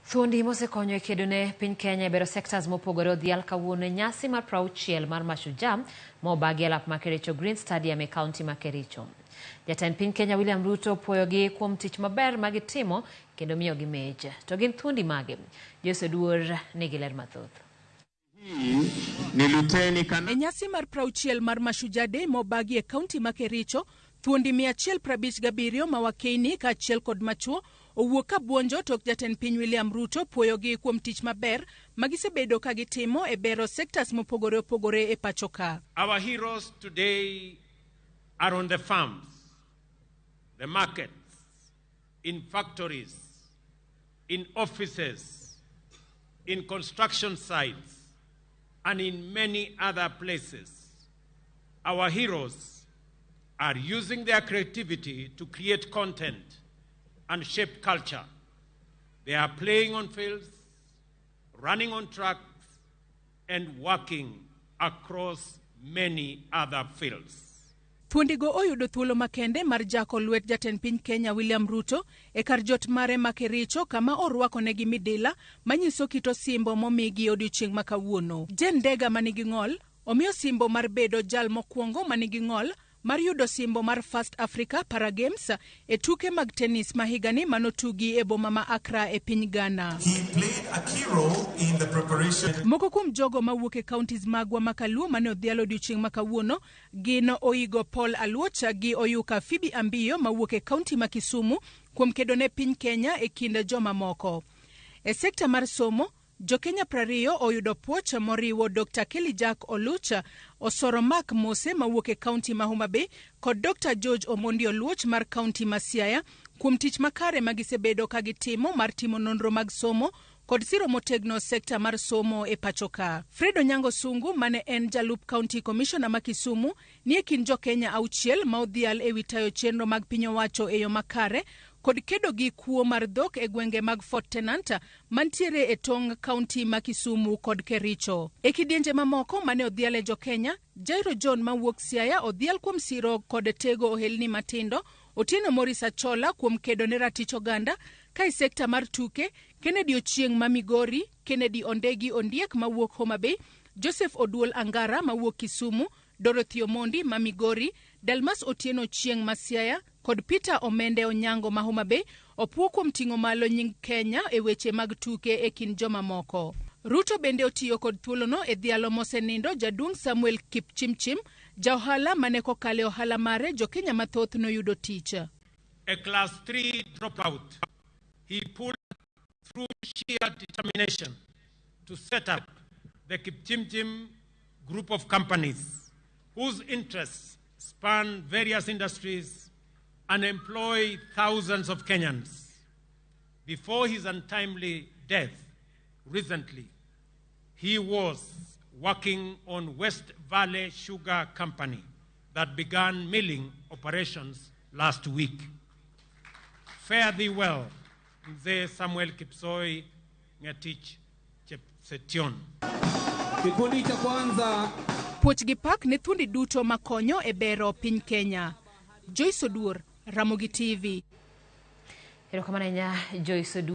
Thuondi mosekonyo e kedone piny Kenya bero sectors mopogore odhial kawuono nyasi mar 60 mar Mashujaa mobagi alap ma Kericho Green Stadium e kaunti ma Kericho. Jatend piny Kenya William Ruto puoyogi kuom tich maber ma gitimo kendo miyogi mich. To gin thuondi mage? Jose Duor nigi ler mathoth. E nyasi mar 60 mar Mashujaa Day mobagi e kaunti ma Kericho, thuondi 157 mawakeini ka achiel kod machuo owuok ka buonjo tok jatend piny William Ruto puoyogi kuom tich maber magisebedo ka gitimo e bero sectors mopogore opogore e pacho ka. Our heroes today are on the farms, the markets, in factories, in offices, in construction sites, and in many other places. Our heroes are using their creativity to create content and shape culture. They are playing on fields, running on tracks, and working across many other fields. Thuondigo oyudo thuolo makende mar jako lwet jatend piny Kenya William Ruto e kar jot mare ma Kericho kama orwako negi midila manyiso kito simbo momigi odiochieng' ma kawuono. Jen Ndega manigi ng'ol omiyo simbo mar bedo jal mokwongo manigi ng'ol mar yudo simbo mar First Africa Para Games e tuke mag tennis ma higani manotugi e boma ma Accra e piny Ghana. He played a key role in the preparation. Moko kuom jogo mawuok e counties magwa makaluo mane odhialo odiochieng' ma kawuono gin Oigo Paul Aluocha gi Oyuka Phoebe Ambiyo mawuok e kaunti ma Kisumu kuom kedone piny Kenya e kind joma moko. E sekta mar somo, Jokenya 20 oyudo puoch moriwo Dr. Kelly Jack Olucha, Osoro Mark Mose mawuok e kaunti ma Homa Bay kod Dr. George Omondi Oluoch mar kaunti ma Siaya kuom tich makare magisebedo ka gitimo mar timo nonro mag somo kod siro motegno sekta mar somo e pacho ka. Fredo Nyango Sungu mane en jalup County Commissioner ma Kisumu ni e kin Jokenya 6 ma odhial e witayo chenro mag piny owacho e yo makare kod kedo gi kuo mar dhok e gwenge mag Fort Tenanta mantiere e tong kaunti ma Kisumu kod Kericho. E kidienje mamoko mane odhial e Jokenya, Jairo John mawuok Siaya odhial kuom siro kod tego ohelni matindo, Otieno Morris Achola kuom kedo ne ratich oganda, ka e sekta mar tuke, Kennedy Ochieng ma Migori, Kennedy Ondegi Ondiek mawuok Homa Bay, Joseph Oduol Angara mawuok Kisumu, Dorothy Omondi ma Migori, Dalmas Otieno Ochieng ma Siaya, kod Peter Omende Onyango ma Homa Bay opuo kuom ting'o malo nying Kenya e weche mag tuke e kin joma moko. Ruto bende otiyo kod thuolono e dhialo mosenindo jaduong' Samuel Kipchimchim, jaohala mane kokale ohala mare Jokenya mathoth noyudo tich. A class 3 dropout, he pulled through sheer determination to set up the Kipchimchim group of companies whose interests span various industries and employ thousands of Kenyans. Before his untimely death recently, he was working on West Valley Sugar Company that began milling operations last week. Fare thee well, Mzee Samuel Kipsoi Ngetich Chepsetion. Kikundi cha kwanza Puoch gi pak ne thuondi duto makonyo e bero piny Kenya. Joyce Oduor, Ramogi TV. Erokamano ahinya Joyce Oduor.